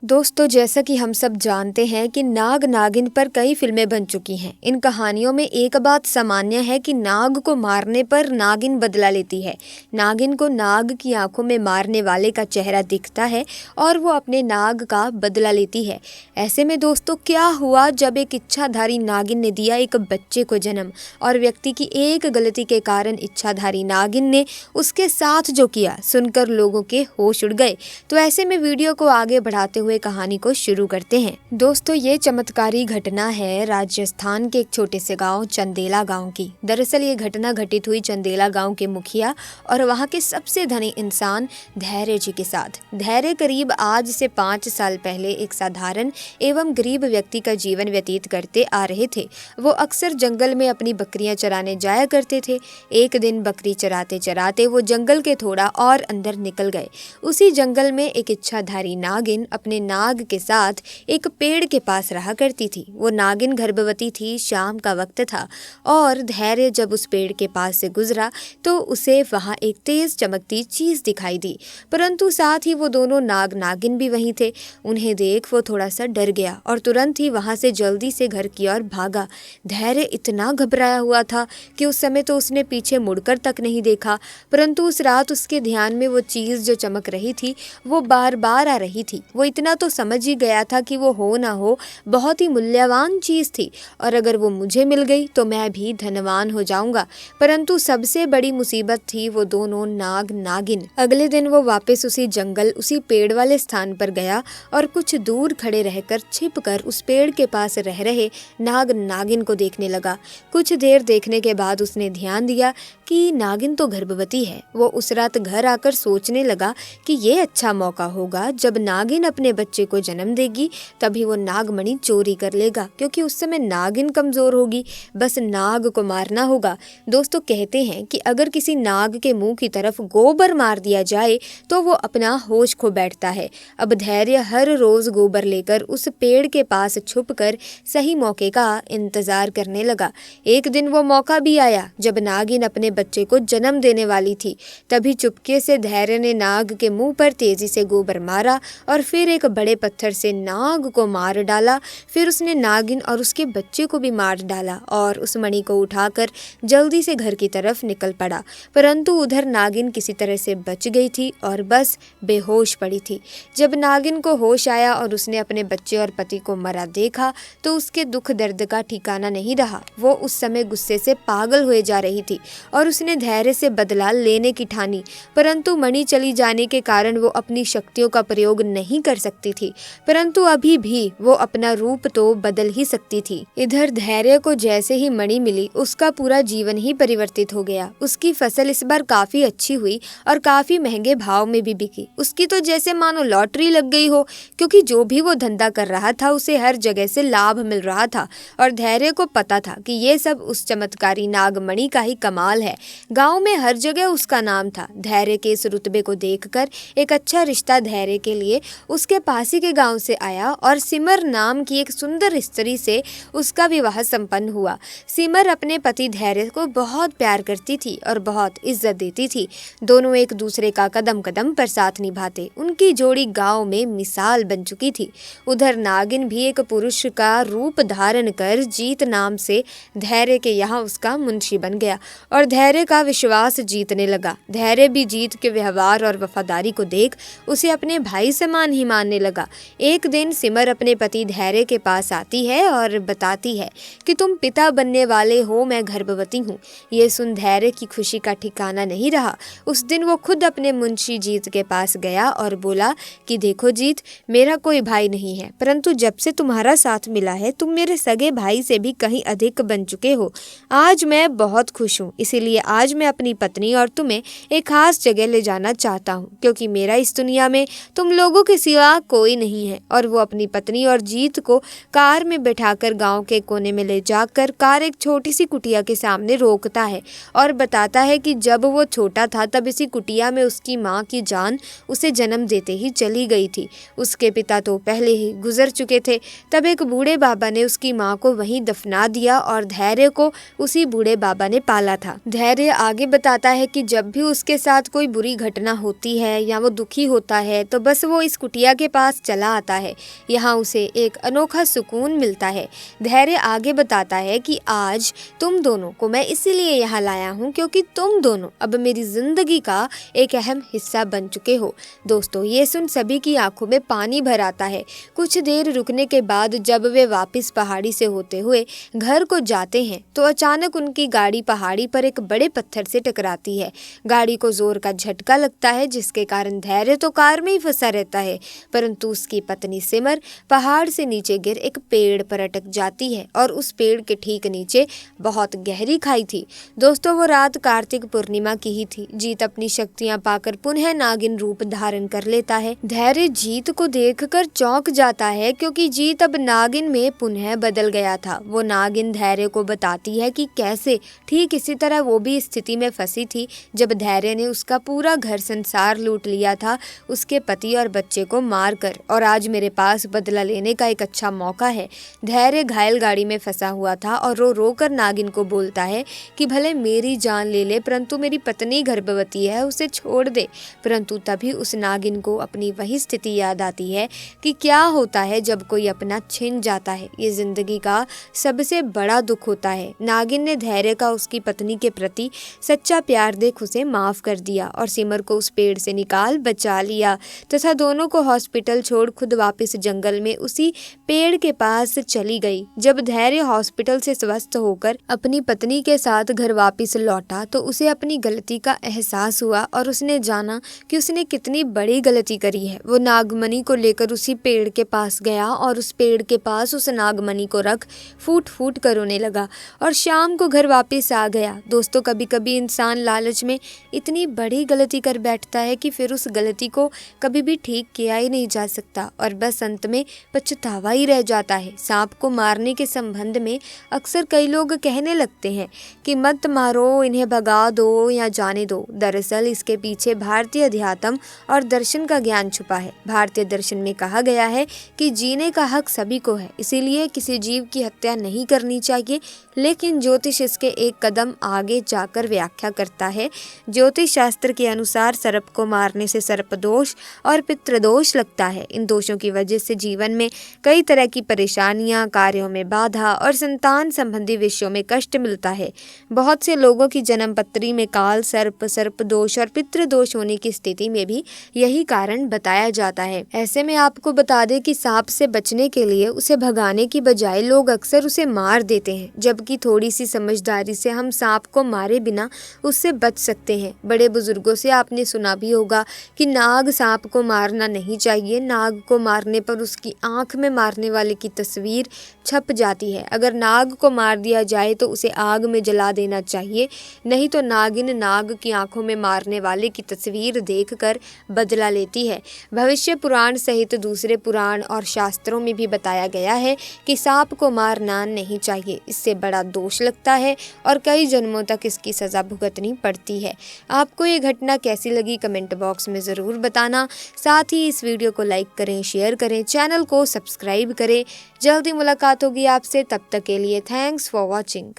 दोस्तों, जैसा कि हम सब जानते हैं कि नाग नागिन पर कई फिल्में बन चुकी हैं। इन कहानियों में एक बात सामान्य है कि नाग को मारने पर नागिन बदला लेती है। नागिन को नाग की आंखों में मारने वाले का चेहरा दिखता है और वो अपने नाग का बदला लेती है। ऐसे में दोस्तों, क्या हुआ जब एक इच्छाधारी नागिन ने दिया एक बच्चे को जन्म और व्यक्ति की एक गलती के कारण इच्छाधारी नागिन ने उसके साथ जो किया सुनकर लोगों के होश उड़ गए। तो ऐसे में वीडियो को आगे बढ़ाते हुए कहानी को शुरू करते हैं। दोस्तों, ये चमत्कारी घटना है राजस्थान के एक छोटे से गांव चंदेला गांव की। दरअसल ये घटना घटित हुई चंदेला गांव के मुखिया और वहां के सबसे धनी इंसान धैर्य जी के साथ। धैर्य करीब आज से 5 साल पहले एक साधारण एवं गरीब व्यक्ति का जीवन व्यतीत करते आ रहे थे। वो अक्सर जंगल में अपनी बकरियां चराने जाया करते थे। एक दिन बकरी चराते चराते वो जंगल के थोड़ा और अंदर निकल गए। उसी जंगल में एक इच्छाधारी नागिन अपने नाग के साथ एक पेड़ के पास रहा करती थी। वो नागिन गर्भवती थी, शाम का वक्त था और धैर्य जब उस पेड़ के पास से गुजरा तो उसे वहां एक तेज चमकती चीज दिखाई दी, परंतु साथ ही वो दोनों नाग नागिन भी वहीं थे। उन्हें देख वो थोड़ा सा डर गया और तुरंत ही वहां से जल्दी से घर की ओर भागा। धैर्य इतना घबराया हुआ था कि उस समय तो उसने पीछे मुड़कर तक नहीं देखा, परंतु उस रात उसके ध्यान में वो चीज जो चमक रही थी वो बार बार आ रही थी। वो इतना तो समझ ही गया था कि वो हो ना हो बहुत ही मूल्यवान चीज थी और अगर वो मुझे मिल गई तो मैं भी धनवान हो जाऊंगा। परंतु सबसे बड़ी मुसीबत थी वो दोनों नाग नागिन। अगले दिन वो वापस उसी जंगल उसी पेड़ वाले स्थान पर गया और कुछ दूर खड़े रहकर छिपकर उस पेड़ के पास रह रहे नाग नागिन को देखने लगा। कुछ देर देखने के बाद उसने ध्यान दिया कि नागिन तो गर्भवती है। वो उस रात घर आकर सोचने लगा कि ये अच्छा मौका होगा, जब नागिन अपने बच्चे को जन्म देगी तभी वो नागमणि चोरी कर लेगा, क्योंकि उस समय नागिन कमजोर होगी। बस नाग को मारना होगा। दोस्तों, कहते हैं कि अगर किसी नाग के मुंह की तरफ गोबर मार दिया जाए तो वो अपना होश खो बैठता है। अब धैर्य हर रोज गोबर लेकर उस पेड़ के पास छुपकर सही मौके का इंतजार करने लगा। एक दिन वो मौका भी आया जब नागिन अपने बच्चे को जन्म देने वाली थी। तभी चुपके से धैर्य ने नाग के मुंह पर तेजी से गोबर मारा और फिर एक बड़े पत्थर से नाग को मार डाला। फिर उसने नागिन और उसके बच्चे को भी मार डाला और उस मणि को उठाकर जल्दी से घर की तरफ निकल पड़ा। परंतु उधर नागिन किसी तरह से बच गई थी और बस बेहोश पड़ी थी। जब नागिन को होश आया और उसने अपने बच्चे और पति को मरा देखा तो उसके दुख दर्द का ठिकाना नहीं रहा। वो उस समय गुस्से से पागल हुए जा रही थी और उसने धैर्य से बदला लेने की ठानी, परंतु मणि चली जाने के कारण वो अपनी शक्तियों का प्रयोग नहीं कर सकती थी। परंतु अभी भी वो अपना रूप तो बदल ही सकती थी। इधर धैर्य को जैसे ही मणि मिली उसका पूरा जीवन ही परिवर्तित हो गया। उसकी फसल इस बार काफी अच्छी हुई और काफी महंगे भाव में भी बिकी। उसकी तो जैसे मानो लॉटरी लग गई हो, क्योंकि जो भी वो धंधा कर रहा था उसे हर जगह से लाभ मिल रहा था और धैर्य को पता था कि ये सब उस चमत्कारी नागमणि का ही कमाल है। गाँव में हर जगह उसका नाम था। धैर्य के इस रुतबे को देखकर एक अच्छा रिश्ता धैर्य के लिए उसके पास ही के गांव से आया और सिमर नाम की एक सुंदर स्त्री से उसका विवाह संपन्न हुआ। सिमर अपने पति धैर्य को बहुत प्यार करती थी और बहुत इज्जत देती थी। दोनों एक दूसरे का कदम कदम पर साथ निभाते। उनकी जोड़ी गांव में मिसाल बन चुकी थी। उधर नागिन भी एक पुरुष का रूप धारण कर जीत नाम से धैर्य के यहाँ उसका मुंशी बन गया और धैर्य का विश्वास जीतने लगा। धैर्य भी जीत के व्यवहार और वफादारी को देख उसे अपने भाई समान ही मानने लगा। एक दिन सिमर अपने पति धैर्य के पास आती है और बताती है कि तुम पिता बनने वाले हो, मैं गर्भवती हूँ। ये सुन धैर्य की खुशी का ठिकाना नहीं रहा। उस दिन वो खुद अपने मुंशी जीत के पास गया और बोला कि देखो जीत, मेरा कोई भाई नहीं है, परंतु जब से तुम्हारा साथ मिला है तुम मेरे सगे भाई से भी कहीं अधिक बन चुके हो। आज मैं बहुत खुश हूँ, इसीलिए आज मैं अपनी पत्नी और तुम्हें एक खास जगह ले जाना चाहता हूँ, क्योंकि मेरा इस दुनिया में तुम लोगों के सिवा कोई नहीं है। और वो अपनी पत्नी और जीत को कार में बैठाकर गांव के कोने में ले जाकर कार एक छोटी सी कुटिया के सामने रोकता है और बताता है कि जब वो छोटा था तब इसी कुटिया में उसकी माँ की जान उसे जन्म देते ही चली गई थी। उसके पिता तो पहले ही गुजर चुके थे। तब एक बूढ़े बाबा ने उसकी माँ को वहीं दफना दिया और धैर्य को उसी बूढ़े बाबा ने पाला था। धैर्य आगे बताता है कि जब भी उसके साथ कोई बुरी घटना होती है या वो दुखी होता है तो बस वो इस कुटिया के पास चला आता है। यहाँ उसे एक अनोखा सुकून मिलता है। धैर्य आगे बताता है कि आज तुम दोनों को मैं इसीलिए यहाँ लाया हूँ क्योंकि तुम दोनों अब मेरी जिंदगी का एक अहम हिस्सा बन चुके हो। दोस्तों, ये सुन सभी की आंखों में पानी भर आता है। कुछ देर रुकने के बाद जब वे वापस पहाड़ी से होते हुए घर को जाते हैं तो अचानक उनकी गाड़ी पहाड़ी पर एक बड़े पत्थर से टकराती है। गाड़ी को जोर का झटका लगता है जिसके कारण धैर्य तो कार में ही फंसा रहता है, परंतु उसकी पत्नी सिमर पहाड़ से नीचे गिर एक पेड़ पर अटक जाती है और उस पेड़ के ठीक नीचे बहुत गहरी खाई थी। दोस्तों, वो रात कार्तिक पूर्णिमा की ही थी। जीत अपनी शक्तियां पाकर पुनः नागिन रूप धारण कर लेता है। धैर्य जीत को देखकर चौंक जाता है क्योंकि जीत अब नागिन में पुनः बदल गया था। वो नागिन धैर्य को बताती है कि कैसे ठीक इसी तरह वो भी स्थिति में फंसी थी जब धैर्य ने उसका पूरा घर संसार लूट लिया था उसके पति और बच्चे को मारकर, और आज मेरे पास बदला लेने का एक अच्छा मौका है। धैर्य घायल गाड़ी में फंसा हुआ था और रो रो कर नागिन को बोलता है कि भले मेरी जान ले ले परंतु मेरी पत्नी गर्भवती है, उसे छोड़ दे। परंतु तभी उस नागिन को अपनी वही स्थिति याद आती है कि क्या होता है जब कोई अपना छिन जाता है। ये जिंदगी का सबसे बड़ा दुख होता है। नागिन ने धैर्य का उसकी पत्नी के प्रति सच्चा प्यार देख उसे माफ कर दिया और सिमर को उस पेड़ से निकाल बचा लिया तथा दोनों को हॉस्पिटल छोड़ खुद वापस जंगल में उसी पेड़ के पास चली गई। जब धैर्य हॉस्पिटल से स्वस्थ होकर अपनी पत्नी के साथ घर वापस लौटा तो उसे अपनी गलती का एहसास हुआ और उसने जाना कि उसने कितनी बड़ी गलती करी है। वो नागमणि को लेकर उसी पेड़ के पास गया और उस पेड़ के पास उस नागमणि को रख फूट फूट कर रोने लगा और शाम को घर वापस आ गया। दोस्तों, कभी कभी इंसान लालच में इतनी बड़ी गलती कर बैठता है कि फिर उस गलती को कभी भी ठीक किया ही नहीं जा सकता और बस अंत में पछतावा ही रह जाता है। सांप को मारने के संबंध में अक्सर कई लोग कहने लगते हैं कि मत मारो, इन्हें भगा दो या जाने दो। दरअसल इसके पीछे भारतीय अध्यात्म और दर्शन का ज्ञान छुपा है। भारतीय दर्शन में कहा गया है कि जीने का हक सभी को है, इसीलिए किसी जीव की हत्या नहीं करनी चाहिए। लेकिन ज्योतिष इसके एक कदम आगे जाकर व्याख्या करता है। ज्योतिष शास्त्र के अनुसार सर्प को मारने से सर्प दोष और पितृदोष लगता है। इन दोषों की वजह से जीवन में कई तरह की परेशानियां, कार्यों में बाधा और संतान संबंधी विषयों में कष्ट मिलता है। बहुत से लोगों की जन्म पत्री में काल सर्प, सर्प दोष और पितृदोष होने की स्थिति में भी यही कारण बताया जाता है। ऐसे में आपको बता दें कि सांप से बचने के लिए उसे भगाने की बजाय लोग अक्सर उसे मार देते हैं, जबकि थोड़ी सी समझदारी से हम सांप को मारे बिना उससे बच सकते हैं। बड़े बुजुर्गों से आपने सुना भी होगा कि नाग सांप को मारना नहीं चाहिए। नाग को मारने पर उसकी आंख में मारने वाले की तस्वीर छप जाती है। अगर नाग को मार दिया जाए तो उसे आग में जला देना चाहिए, नहीं तो नागिन नाग की आंखों में मारने वाले की तस्वीर देखकर बदला लेती है। भविष्य पुराण सहित दूसरे पुराण और शास्त्रों में भी बताया गया है कि सांप को मारना नहीं चाहिए, इससे बड़ा दोष लगता है और कई जन्मों तक इसकी सजा भुगतनी पड़ती है। आपको ये घटना कैसी लगी कमेंट बॉक्स में ज़रूर बताना। साथ ही इस वीडियो को लाइक करें, शेयर करें, चैनल को सब्सक्राइब करें। जल्दी मुलाकात होगी आपसे, तब तक के लिए थैंक्स फॉर वॉचिंग।